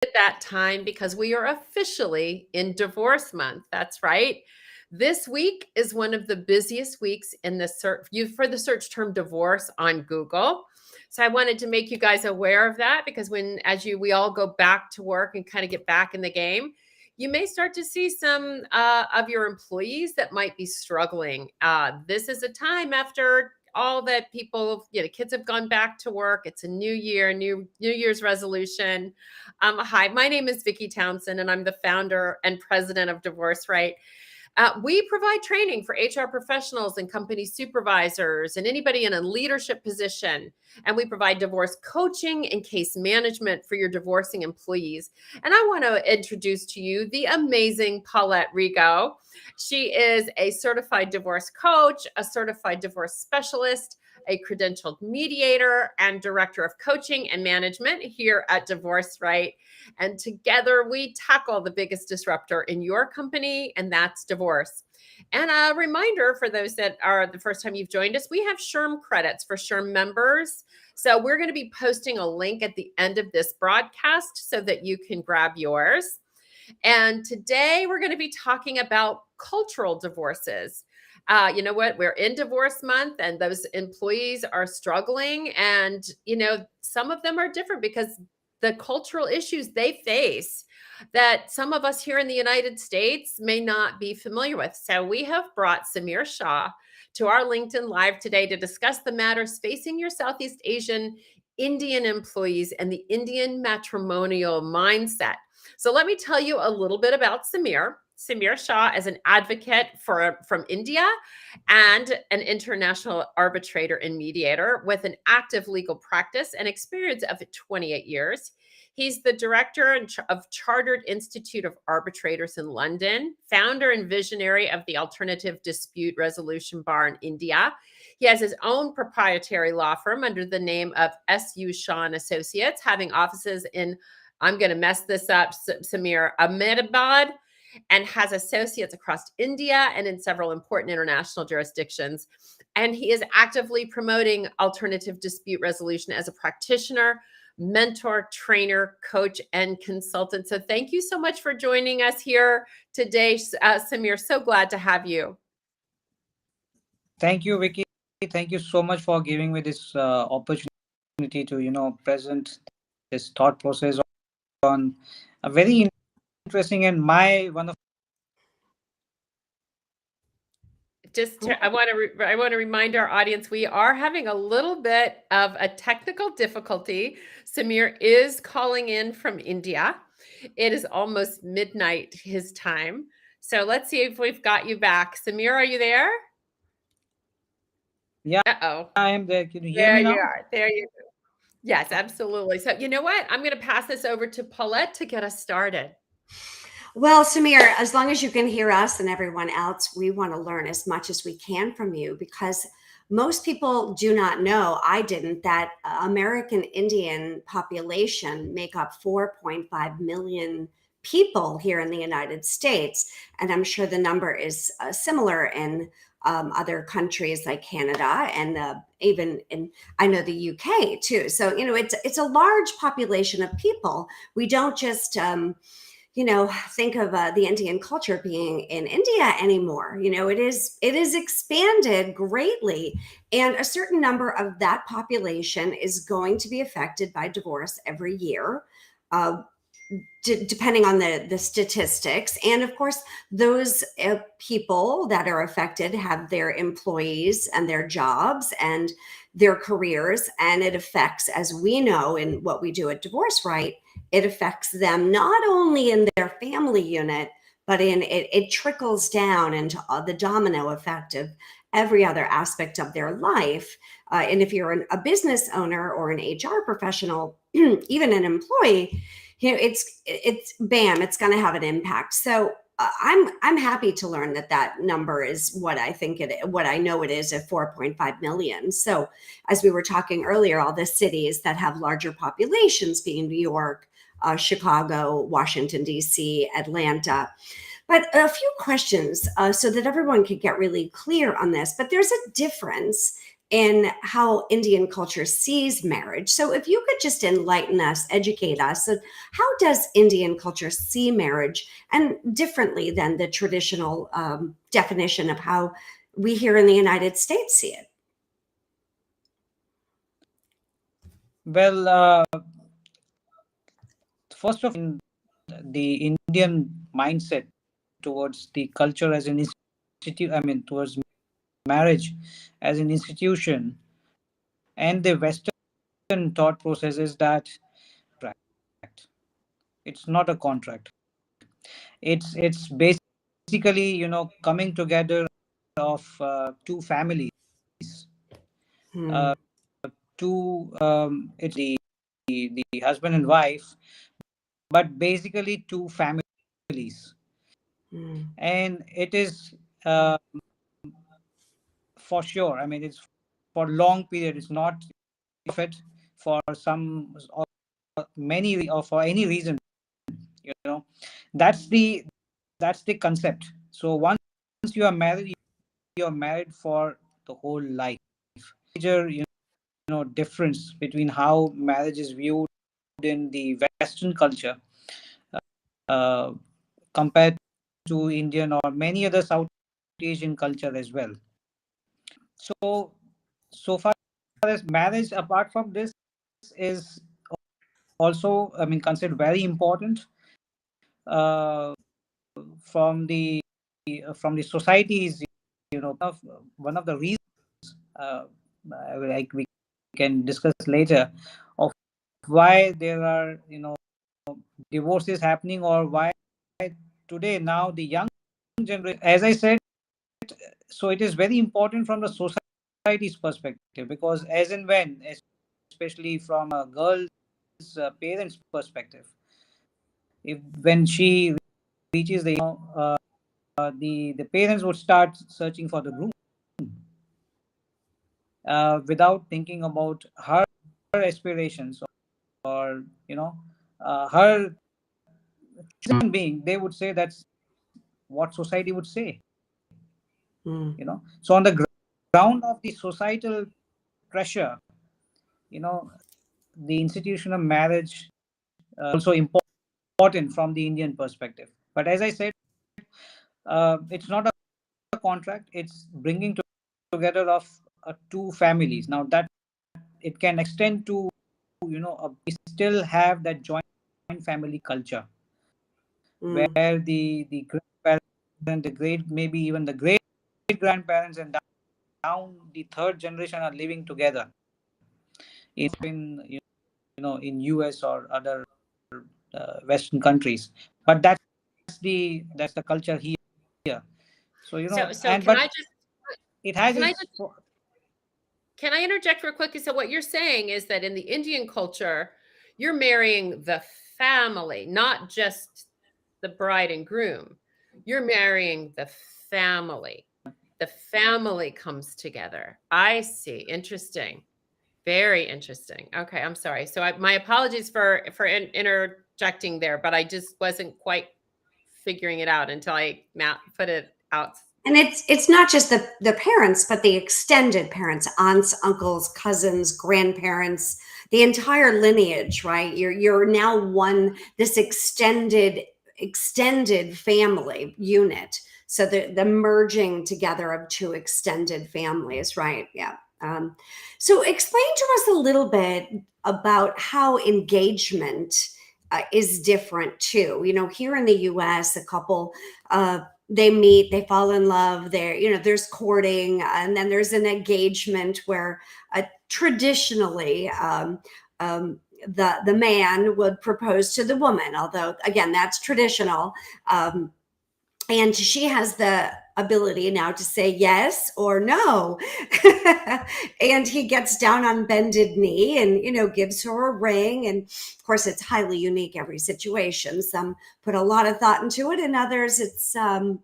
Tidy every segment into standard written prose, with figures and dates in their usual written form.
at that time because we are officially in divorce month. That's right. This week is one of the busiest weeks in the search for the search term divorce on Google. So I wanted to make you guys aware of that because we all go back to work and kind of get back in the game, you may start to see some of your employees that might be struggling. This is a time after all that people, kids have gone back to work. It's a new year, new Year's resolution. Hi, my name is Vicki Townsend, and I'm the founder and president of Divorce Right. We provide training for HR professionals and company supervisors and anybody in a leadership position. And we provide divorce coaching and case management for your divorcing employees. And I want to introduce to you the amazing Paulette Rigo. She is a certified divorce coach, a certified divorce specialist, a credentialed mediator, and director of coaching and management here at Divorce Right. And together we tackle the biggest disruptor in your company, and that's divorce. And a reminder for those that are the first time you've joined us, we have SHRM credits for SHRM members. So we're going to be posting a link at the end of this broadcast so that you can grab yours. And today we're going to be talking about cultural divorces. You know what? We're in divorce month and those employees are struggling. And, some of them are different because the cultural issues they face that some of us here in the United States may not be familiar with. So we have brought Samir Shah to our LinkedIn Live today to discuss the matters facing your Southeast Asian Indian employees and the Indian matrimonial mindset. So let me tell you a little bit about Samir. Samir Shah is an advocate from India and an international arbitrator and mediator with an active legal practice and experience of 28 years. He's the director of Chartered Institute of Arbitrators in London, founder and visionary of the Alternative Dispute Resolution Bar in India. He has his own proprietary law firm under the name of S.U. Shah and Associates, having offices in, I'm going to mess this up, Samir, Ahmedabad, and has associates across India and in several important international jurisdictions. And he is actively promoting alternative dispute resolution as a practitioner, mentor, trainer, coach, and consultant. So thank you so much for joining us here today, Samir. So glad to have you. Thank you, Vicky. Thank you so much for giving me this opportunity to, present this thought process on a very interesting and one of. I want to remind our audience we are having a little bit of a technical difficulty. Samir is calling in from India. It is almost midnight his time. So let's see if we've got you back. Samir, are you there? Yeah. Uh-oh. I am there. Can you hear me now? There you are. There you go. Yes, absolutely. So you know what? I'm going to pass this over to Paulette to get us started. Well, Samir, as long as you can hear us and everyone else, we want to learn as much as we can from you because most people do not know, I didn't, that American Indian population make up 4.5 million people here in the United States. And I'm sure the number is similar in other countries like Canada and even in, I know, the UK too. So, it's a large population of people. We don't just, think of the Indian culture being in India anymore. It is expanded greatly, and a certain number of that population is going to be affected by divorce every year, depending on the statistics. And of course, those people that are affected have their employees and their jobs and their careers, and it affects, as we know in what we do at Divorce Right, it affects them not only in their family unit, but it trickles down into the domino effect of every other aspect of their life. And if you're a business owner or an HR professional, even an employee, it's bam, it's going to have an impact. So I'm happy to learn that number is what I know it is at 4.5 million. So as we were talking earlier, all the cities that have larger populations being New York, Chicago, Washington, D.C., Atlanta. But a few questions so that everyone could get really clear on this. But there's a difference in how Indian culture sees marriage. So if you could just enlighten us, educate us, on how does Indian culture see marriage and differently than the traditional definition of how we here in the United States see it? Well, first of all, the Indian mindset towards the culture as an institute, I mean, towards marriage as an institution, and the Western thought process is that it's not a contract. It's basically, coming together of two families, Hmm. uh, two it's the husband and wife, but basically two families, Hmm. and it is uh, for sure. I mean, it's for long period. It's not fit for some or many or for any reason. You know, that's the concept. So once you are married, you're married for the whole life. Major, difference between how marriage is viewed in the Western culture uh, compared to Indian or many other South Asian culture as well. So, so far as marriage, apart from this, is also, I mean, considered very important uh, from the societies. One of the reasons uh, like we can discuss later of why there are divorces happening, or why today now the young generation, as I said, so it is very important from the society's perspective, because as and when, especially from a girl's parents perspective, if when she reaches the parents would start searching for the groom without thinking about her aspirations, or her human being. They would say that's what society would say. Hmm. So on the ground of the societal pressure, you know the institution of marriage also important from the Indian perspective. But as I said, it's not a contract. It's bringing together of two families. Now that it can extend to, we still have that joint family culture, Hmm. where the grandparents, the great, maybe even the great grandparents, and down the third generation are living together in in US or other Western countries. But that's the culture here. So So and can but I just it has can I its. just can I interject real quick? So what you're saying is that in the Indian culture, you're marrying the family, not just the bride and groom. You're marrying the family. The family comes together. I see. Interesting. Very interesting. Okay, I'm sorry. So my apologies for interjecting there, but I just wasn't quite figuring it out until I put it out. And it's not just the parents, but the extended parents, aunts, uncles, cousins, grandparents, the entire lineage, right? You're now this extended family unit. So the merging together of two extended families, right? Yeah. So explain to us a little bit about how engagement is different too. Here in the U.S., a couple they meet, they fall in love, there's courting, and then there's an engagement where traditionally the man would propose to the woman, although again that's traditional, and she has the ability now to say yes or no. And he gets down on bended knee and gives her a ring, and of course it's highly unique every situation. Some put a lot of thought into it, and others it's a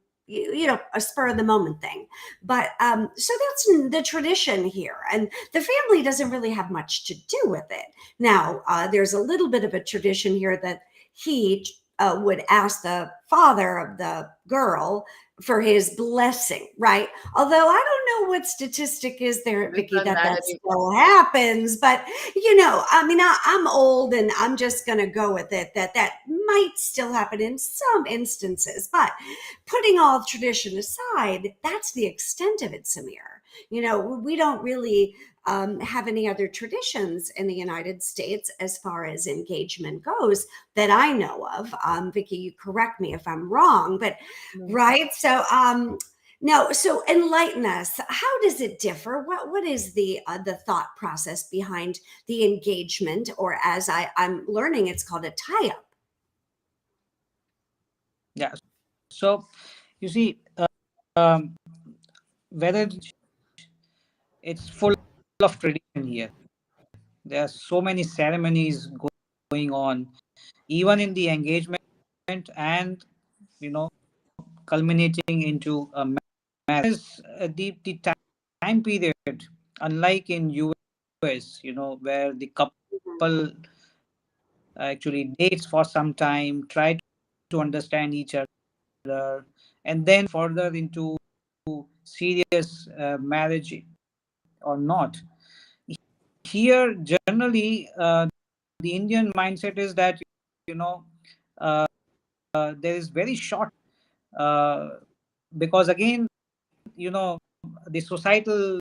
spur of the moment thing. But so that's the tradition here, and the family doesn't really have much to do with it. Now there's a little bit of a tradition here that he would ask the father of the girl for his blessing, right? Although I don't know what statistic is there, Haven't Vicki, done that that that anymore. still happens. But I mean, I'm old, and I'm just going to go with it that might still happen in some instances. But putting all tradition aside, that's the extent of it, Samir. We don't really have any other traditions in the United States as far as engagement goes that I know of. Vicki, you correct me if I'm wrong, but right. So, no. So, enlighten us. How does it differ? What is the thought process behind the engagement, or as I'm learning, it's called a tie-up? Yeah. So you see, um, whether it's full of tradition here. There are so many ceremonies going on, even in the engagement, and you know, culminating into a marriage. The time period, unlike in US, where the couple actually dates for some time, try to understand each other, and then further into serious marriage or not. Here, generally, the Indian mindset is that you know uh, there is very short, uh, because again, the societal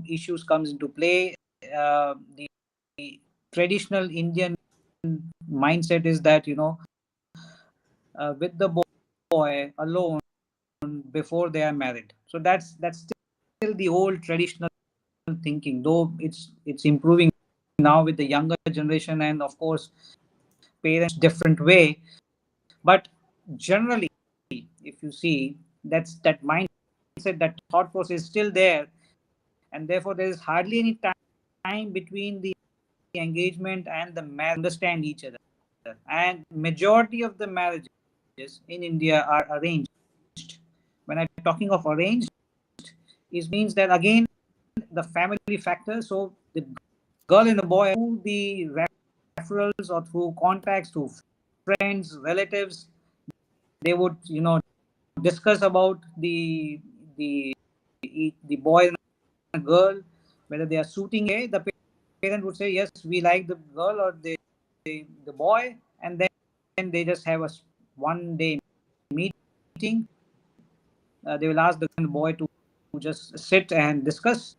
issues comes into play. The traditional Indian mindset is that with the boy alone before they are married. So that's still the old traditional thinking, though it's improving now with the younger generation, and of course parents different way. But generally, if you see, that mindset, that thought process is still there, and therefore there is hardly any time between the engagement and the marriage. Understand each other, and majority of the marriages in India are arranged. When I'm talking of arranged, it means that again the family factor. So the girl and the boy, through the referrals or through contacts, through friends, relatives, they would discuss about the the boy and the girl, whether they are suiting. The parent would say yes, we like the girl or the boy, and then they just have a 1 day meeting. They will ask the boy to just sit and discuss.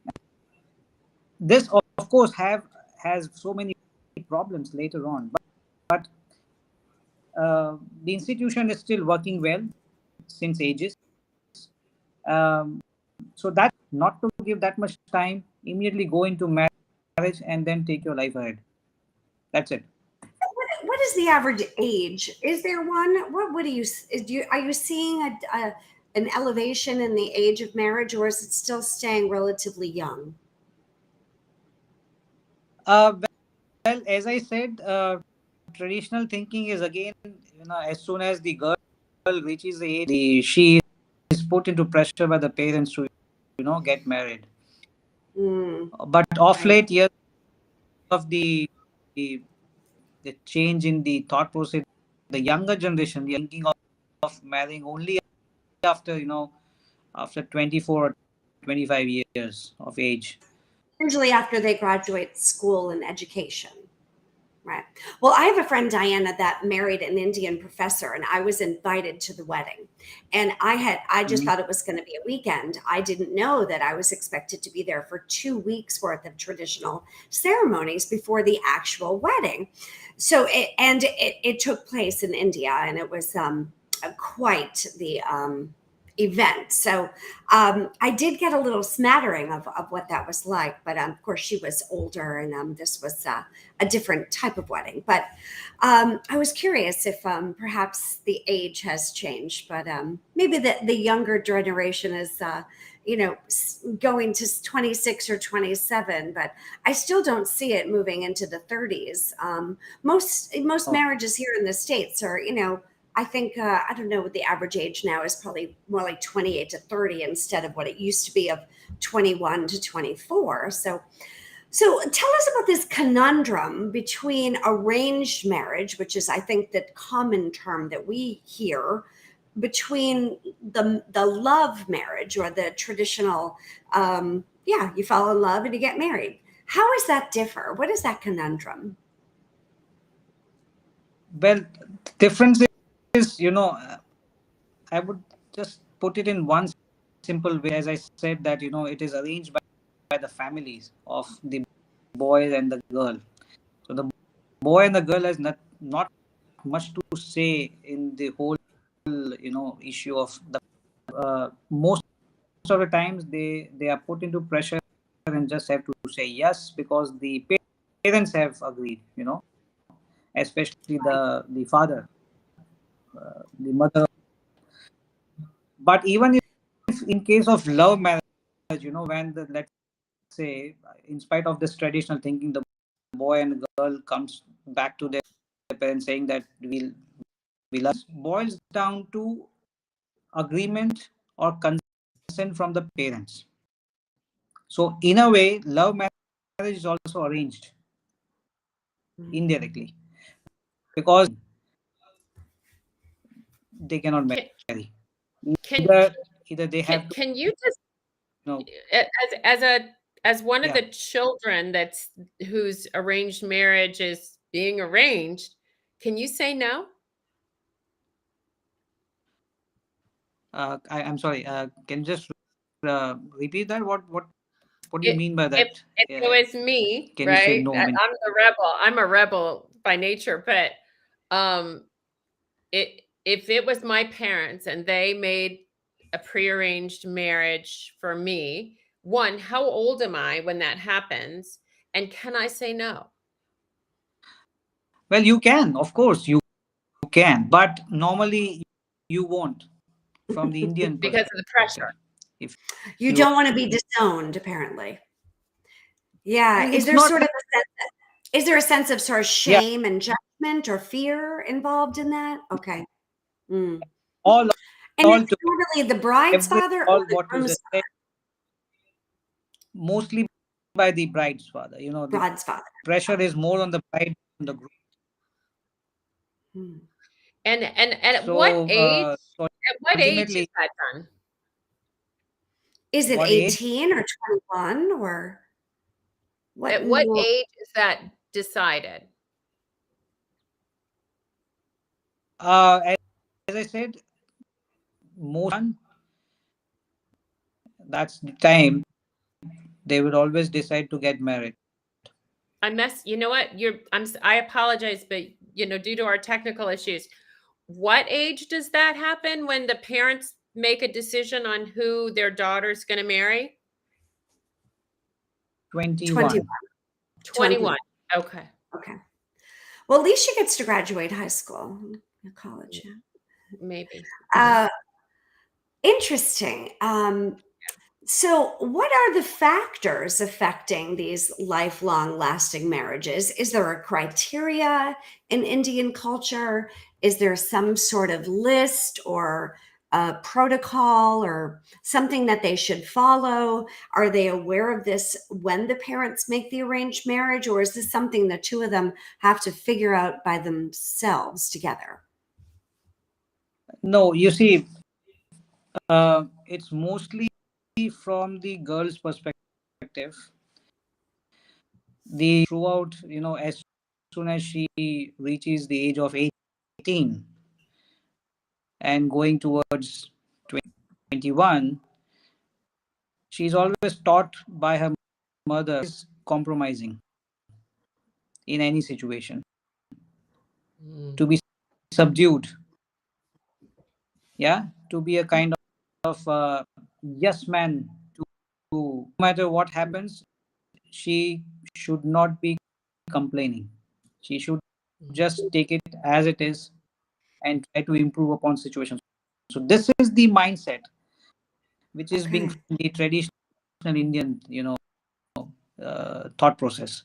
This of course has so many problems later on, but the institution is still working well since ages. um, so that not to give that much time, immediately go into marriage and then take your life ahead. That's it. What is the average age? Is there one? What do you are you seeing an elevation in the age of marriage, or is it still staying relatively young? Well, as I said, traditional thinking is again, as soon as the girl reaches the age, she is put into pressure by the parents to get married. But of Right. late years, of the the change in the thought process, the younger generation, they are thinking of marrying only after after 24 or 25 years of age. Usually after they graduate school and education. Right. Well, I have a friend, Diana, that married an Indian professor, and I was invited to the wedding. And I just Mhm. thought it was going to be a weekend. I didn't know that I was expected to be there for 2 weeks worth of traditional ceremonies before the actual wedding. So, it took place in India, and it was quite the event. So, I did get a little smattering of what that was like. But of course, she was older, and this was a different type of wedding. But I was curious if perhaps the age has changed, but maybe the younger generation is, going to 26 or 27. But I still don't see it moving into the 30s. Most Oh, marriages here in the States are, I think, I don't know what the average age now is, probably more like 28 to 30 instead of what it used to be of 21 to 24. So So tell us about this conundrum between arranged marriage, which is, I think, the common term that we hear, between the love marriage or the traditional, you fall in love and you get married. How does that differ? What is that conundrum? Well, difference is, I would just put it in one simple way. As I said, that, it is arranged by the families of the boy and the girl. So the boy and the girl has not much to say in the whole, issue of the, most of the times they are put into pressure and just have to say yes because the parents have agreed, especially the father, the mother. But even if in case of love marriage, when let's say, in spite of this traditional thinking, the boy and girl comes back to their parents saying that we love, boils down to agreement or consent from the parents. So in a way, love marriage is also arranged indirectly because they cannot marry. Either they have to, can you just no. as one of Yeah. the children whose arranged marriage is being arranged, can you say no? I'm sorry. Can you just repeat that? What do you It- mean by If, that? if it was me, Can you say right? no? I mean, I'm the rebel. I'm a rebel by nature, but if it was my parents and they made a prearranged marriage for me, one, how old am I when that happens? And can I say no? well, you can, of course, you can, but normally you won't from the Indian Because perspective. of the pressure. If You you, don't want to be disowned, apparently. Yeah. Is it's there not, sort of is there a sense of sort of yeah, shame and judgment or fear involved in that? Okay. Mm. all And all it's to normally the bride's father or all the what you groom's just said, mostly by the bride's father. The bride's father. pressure is more on the bride than the groom. Hmm. And at So, so at what age is ultimately, that done? Is it what age? 18 or 21 or what? At what age is that decided? As I said, most that's the time they would always decide to get married. You know what? I apologize, but due to our technical issues, what age does that happen when the parents make a decision on who their daughter's going to marry? 21. 21. Okay. Okay. Well, at least she gets to graduate high school, college. Yeah. Maybe. Interesting. So, what are the factors affecting these lifelong lasting marriages? Is there a criteria in Indian culture? Is there some sort of list or a protocol or something that they should follow? Are they aware of this when the parents make the arranged marriage, or is this something the two of them have to figure out by themselves together? No, you see, it's mostly from the girl's perspective. The throughout, as soon as she reaches the age of 18 and going towards 21, she's always taught by her mother is compromising in any situation, to be subdued, yeah, to be a kind of yes man, to no matter what happens, she should not be complaining. She should just take it as it is and try to improve upon situations. So this is the mindset which is being Okay. from the traditional Indian, thought process.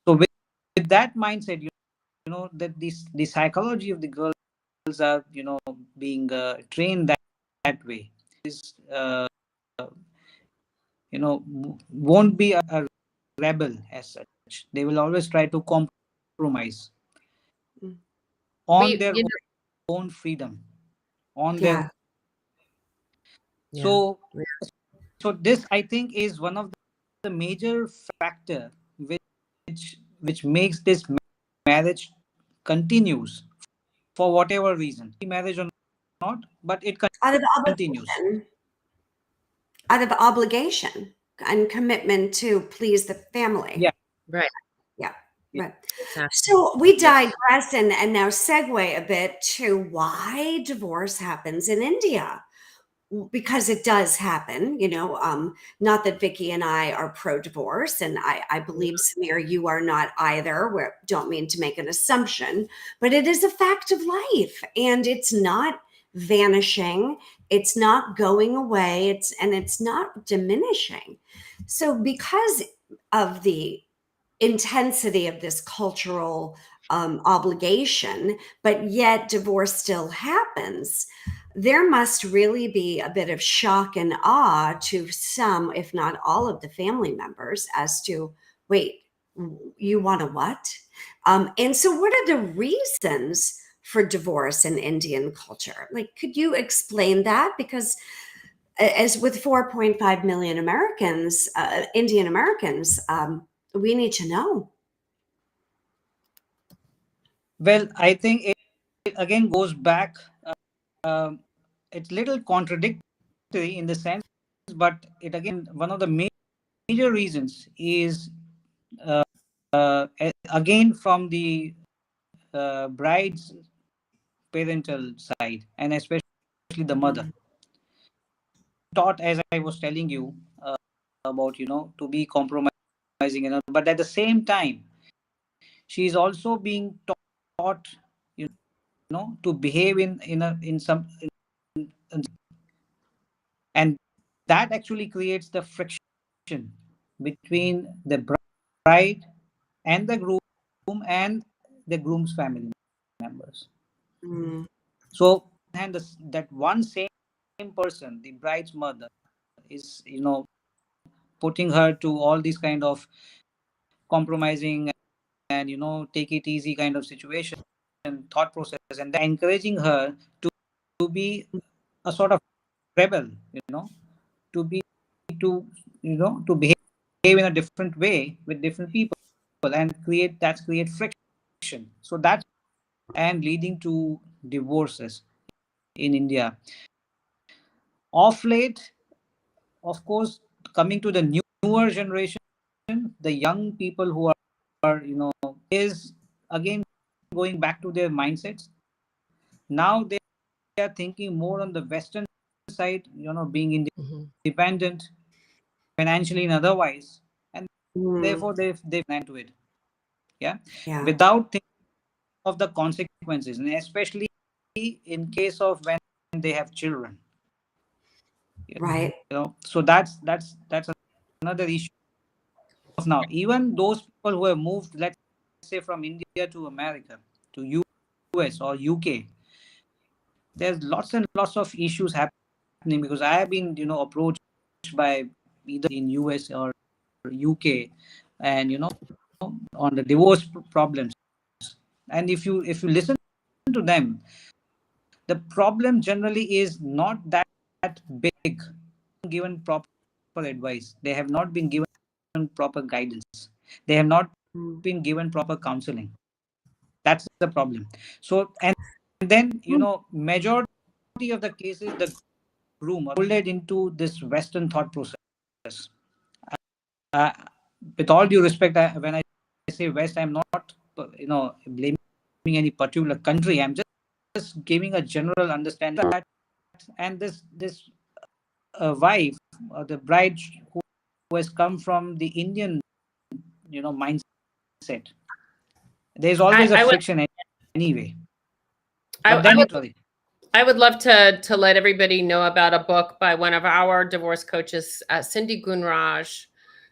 So with that mindset, that the psychology of the girls are, being trained that way. Is won't be a rebel as such. They will always try to compromise Mm. on We, their you know, own freedom, on their. Yeah. yeah. So, so this I think is one of the major factor which makes this marriage continues for whatever reason, marriage or not, but it Out of continues. obligation, out of obligation and commitment to please the family. Yeah. Right. Yeah. Yeah. Right. Exactly. So we Yes. digress and now segue a bit to why divorce happens in India. Because it does happen, not that Vicky and I are pro-divorce, and I believe, Samir, you are not either. We don't mean to make an assumption, but it is a fact of life, and it's not vanishing. It's not going away. It's not diminishing. So because of the intensity of this cultural obligation, but yet divorce still happens, there must really be a bit of shock and awe to some, if not all, of the family members as to, wait, you want a what? And so, what are the reasons for divorce in Indian culture? Like, could you explain that? Because as with 4.5 million Americans, Indian Americans, we need to know. Well, I think it again goes back. Um, it's little contradictory in the sense, but it again one of the major reasons is again from the bride's parental side, and especially the mother. Taught, as I was telling you, about to be compromising, but at the same time she is also being taught, to behave in some, and that actually creates the friction between the bride and the groom and the groom's family members. Mm. So, and that one same person, the bride's mother, is putting her to all these kind of compromising and take it easy kind of situation and thought process, and then encouraging her to be a sort of rebel, to be to behave in a different way with different people and create friction. So that's and leading to divorces in India. Off late, of course, coming to the newer generation, the young people who are is again going back to their mindsets. Now they are thinking more on the Western side, being independent financially and otherwise, and Mm. therefore they've into it. Yeah, Yeah. without thinking of the consequences, and especially in case of when they have children. Right. So that's another issue of now. Even those people who have moved, let's say from India to America, to US or UK, there's lots and lots of issues happening because I have been approached by either in US or UK, and on the divorce problems. And if you listen to them, the problem generally is not that big. Given proper advice, they have not been given proper guidance, they have not Mm. been given proper counseling. That's the problem. So, and then majority of the cases, the groom are molded into this Western thought process. uh, with all due respect, when I say West, I'm not blaming any particular country. I'm just giving a general understanding that, and this wife or the bride who has come from the Indian mindset, there's always a I would, friction anyway. I, But I then would, it really, I would love to let everybody know about a book by one of our divorce coaches, Cindy Gunraj,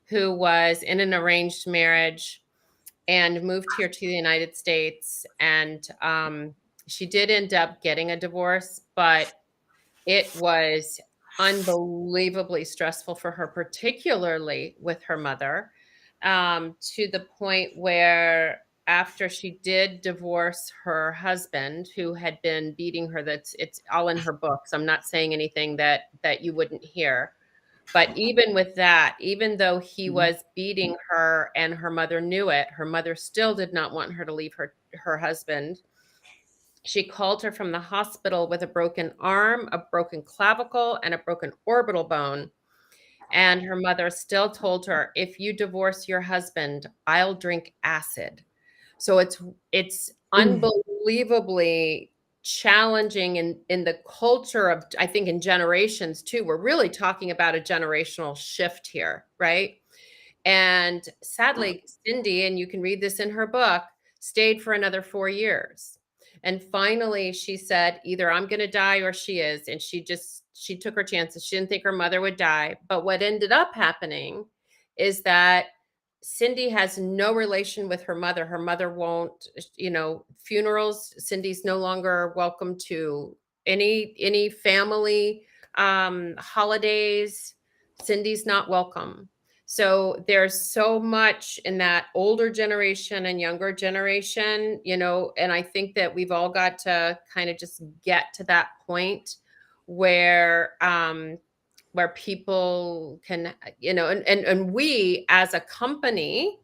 who was in an arranged marriage and moved here to the United States. And she did end up getting a divorce, but it was unbelievably stressful for her, particularly with her mother. to the point where after she did divorce her husband, who had been beating her, it's all in her books. I'm not saying anything that you wouldn't hear. But even with that, even though he was beating her and her mother knew it, her mother still did not want her to leave her husband. She called her from the hospital with a broken arm, a broken clavicle, and a broken orbital bone. And her mother still told her, if you divorce your husband, I'll drink acid. So it's unbelievably challenging in the culture of, I think, in generations too. We're really talking about a generational shift here, right? And sadly, Cindy, and you can read this in her book, stayed for another 4 years. And finally, she said, either I'm going to die or she is. And she took her chances. She didn't think her mother would die. But what ended up happening is that Cindy has no relation with her mother. Her mother won't, funerals. Cindy's no longer welcome to any family holidays. Cindy's not welcome. So there's so much in that older generation and younger generation, and I think that we've all got to kind of just get to that point where people can, and we as a company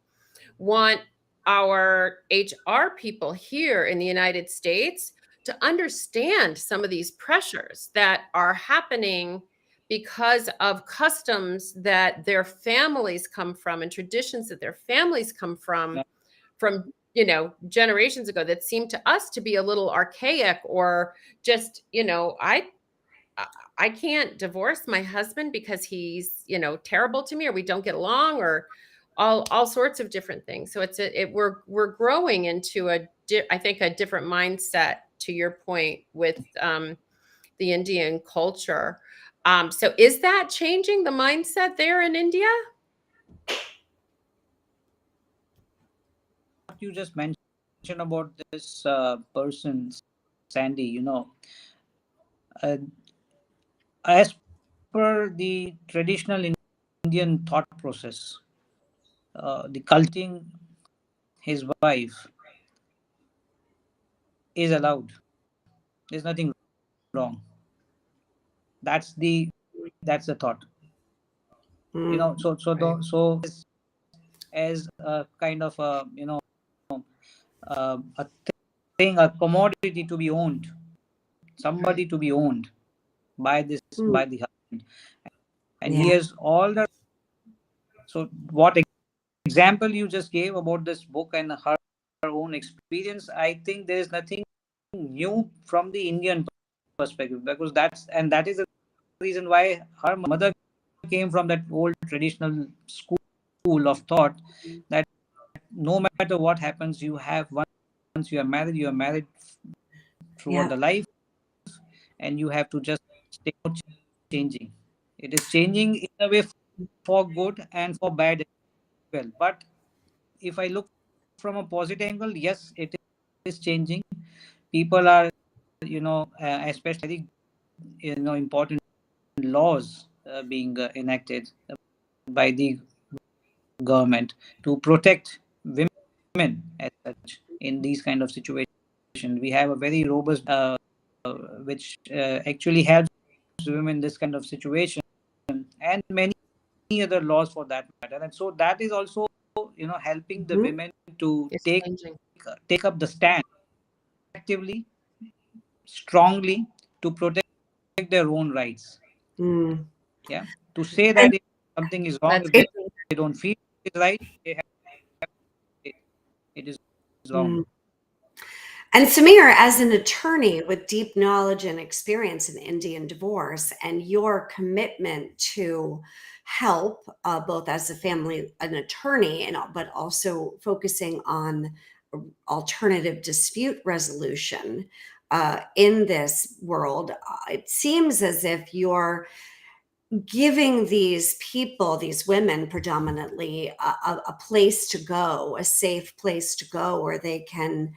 want our HR people here in the United States to understand some of these pressures that are happening because of customs that their families come from and traditions that their families come from generations ago that seem to us to be a little archaic, or just, I can't divorce my husband because he's, terrible to me, or we don't get along, or all sorts of different things. So we're growing into I think a different mindset, to your point, with the Indian culture. So is that changing the mindset there in India? What you just mentioned about this person, Sandy, as per the traditional Indian thought process, the culting his wife is allowed. There's nothing wrong. That's the thought. So as a kind of a a thing, a commodity to be owned, somebody to be owned by the husband, and he has all the. So what example you just gave about this book and her own experience, I think there is nothing new from the Indian perspective, because that is the reason why her mother came from that old traditional school of thought that no matter what happens, once you are married throughout the life, and you have to just stay changing. It is changing in a way for good and for bad as well. But if I look from a positive angle, yes, it is changing. People are, especially, important laws being enacted by the government to protect women as such in these kind of situations. We have a very robust, which actually helps women in this kind of situation, and many other laws for that matter. And so that is also, helping the women to take up the stand actively, strongly, to protect their own rights. Yeah, to say that if something is wrong, if they don't feel it's right, it is wrong. And Samir, as an attorney with deep knowledge and experience in Indian divorce, and your commitment to help both as an attorney, but also focusing on alternative dispute resolution in this world, it seems as if you're giving these people, these women predominantly, a place to go, a safe place to go where they can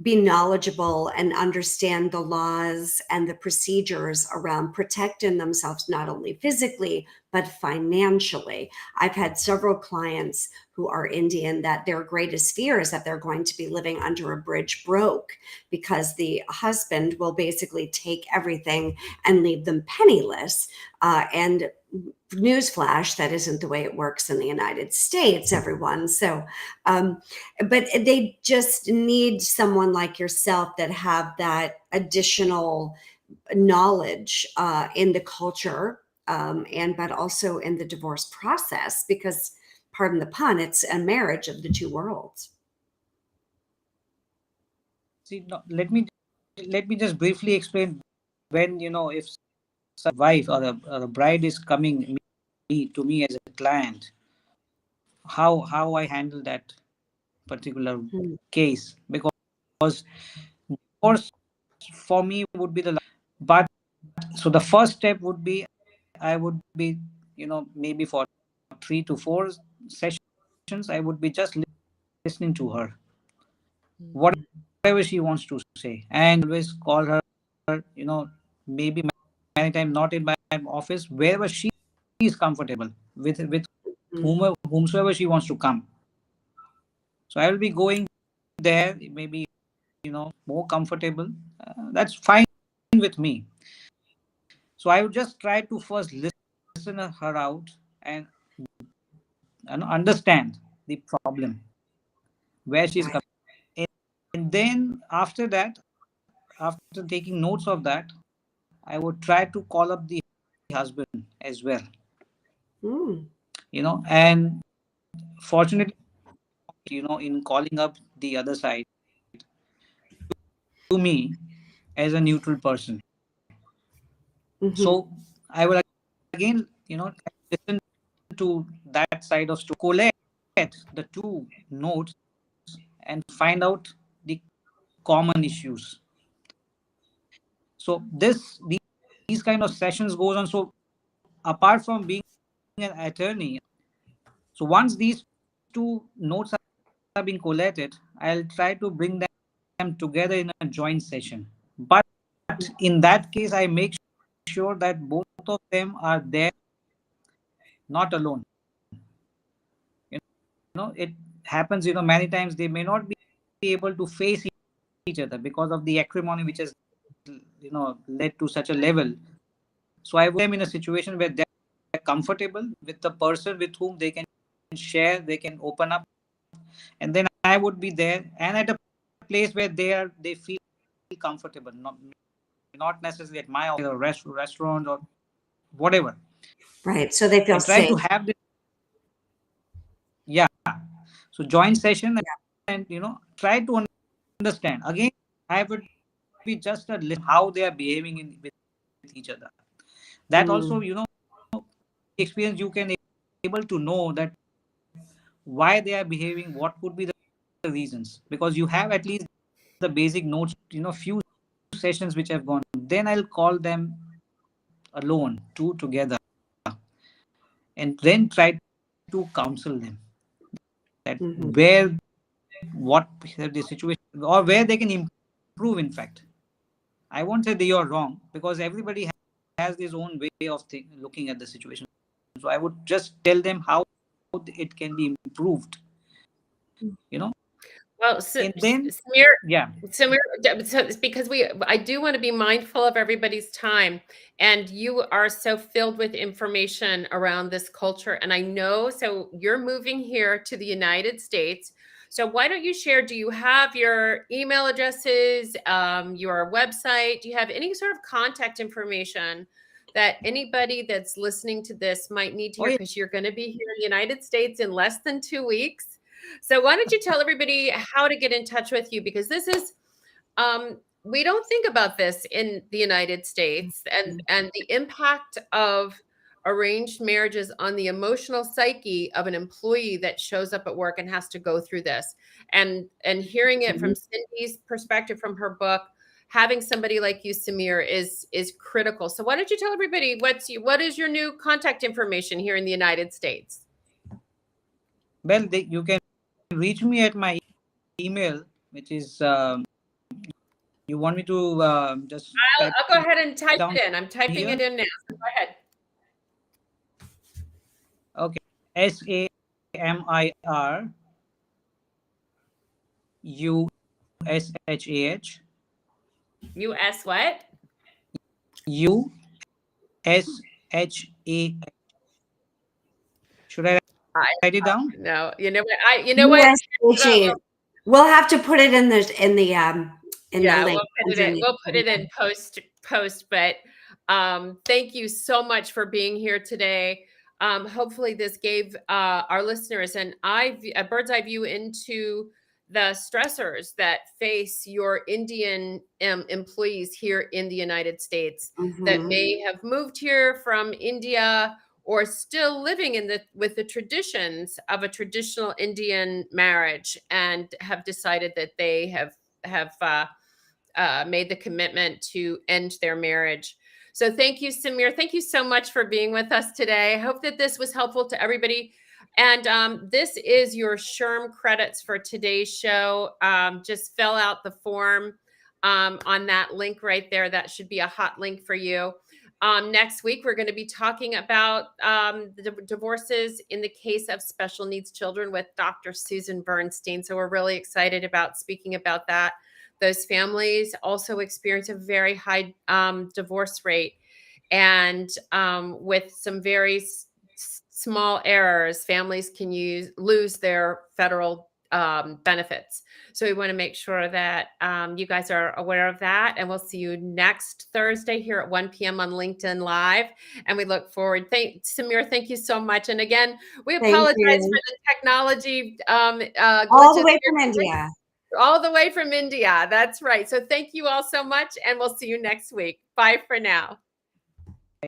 be knowledgeable and understand the laws and the procedures around protecting themselves, not only physically, but financially. I've had several clients who are Indian that their greatest fear is that they're going to be living under a bridge broke because the husband will basically take everything and leave them penniless. And newsflash, that isn't the way it works in the United States, everyone. So, but they just need someone like yourself that have that additional knowledge in the culture, and but also in the divorce process, because pardon the pun, it's a marriage of the two worlds. See, no, let me just briefly explain. When if some wife or a bride is coming to me as a client, how I handle that particular case, because divorce for me would be but so the first step would be, I would be maybe for 3 to 4 sessions, I would be just listening to her, whatever she wants to say, and always call her, maybe many times not in my office, wherever she is comfortable with whomsoever she wants to come. So I will be going there, maybe more comfortable. That's fine with me. So I would just try to first listen her out and understand the problem, where she's coming. And then after that, after taking notes of that, I would try to call up the husband as well. And fortunately, in calling up the other side to me as a neutral person. So I will again, listen to that side of to collect the two notes and find out the common issues. So these kind of sessions goes on. So apart from being an attorney, so once these two notes are being collated, I'll try to bring them together in a joint session. But in that case, I make sure that both of them are there, not alone. It happens, many times they may not be able to face each other because of the acrimony which has, led to such a level. So I put them in a situation where they're comfortable with the person with whom they can share, they can open up, and then I would be there and at a place where they feel comfortable, not necessarily at my office or restaurant or whatever. Right. So they feel try safe. to have this. Yeah. So joint session, and try to understand. Again, I would be just a listen how they are behaving with each other. That also, experience, you can able to know that why they are behaving, what could be the reasons, because you have at least the basic notes, few sessions which have gone. Then I'll call them alone, two together, and then try to counsel them that what the situation, or where they can improve. In fact, I won't say they are wrong, because everybody has his own way of looking at the situation. So I would just tell them how it can be improved. Well, so, and then Samir, so because I do want to be mindful of everybody's time, and you are so filled with information around this culture. And I know, so you're moving here to the United States. So why don't you share, do you have your email addresses, your website? Do you have any sort of contact information that anybody that's listening to this might need to hear? Because you're going to be here in the United States in less than 2 weeks. So why don't you tell everybody how to get in touch with you? Because this is, we don't think about this in the United States, and the impact of arranged marriages on the emotional psyche of an employee that shows up at work and has to go through this. And hearing it from Cindy's perspective from her book, having somebody like you, Samir, is critical. So why don't you tell everybody what is your new contact information here in the United States? Well, you can reach me at my email, which is you want me to just I'll go ahead and type it in. I'm typing here? it in now. So go ahead. Okay. SAMIRUSHAH. US what? USHAH. Should I I write it down? no. You know what? You know what? USHA. We'll have to put it in the Yeah, link. we'll put it in post, but thank you so much for being here today. Hopefully this gave our listeners a bird's eye view into the stressors that face your Indian employees here in the United States that Mhm. may have moved here from India or still living with the traditions of a traditional Indian marriage and have decided that they have made the commitment to end their marriage. So thank you, Samir. Thank you so much for being with us today. I hope that this was helpful to everybody. And this is your SHRM credits for today's show. Just fill out the form on that link right there. That should be a hot link for you. Next week, we're going to be talking about the divorces in the case of special needs children with Dr. Susan Bernstein. So we're really excited about speaking about that. Those families also experience a very high divorce rate. And with some very small errors, families can lose their federal benefits. So we want to make sure that you guys are aware of that. And we'll see you next Thursday here at 1 p.m. on LinkedIn Live. And we look forward. Samir, thank you so much. And again, we apologize for the technology all the way from India. All the way from India. That's right. So thank you all so much. And we'll see you next week. Bye for now.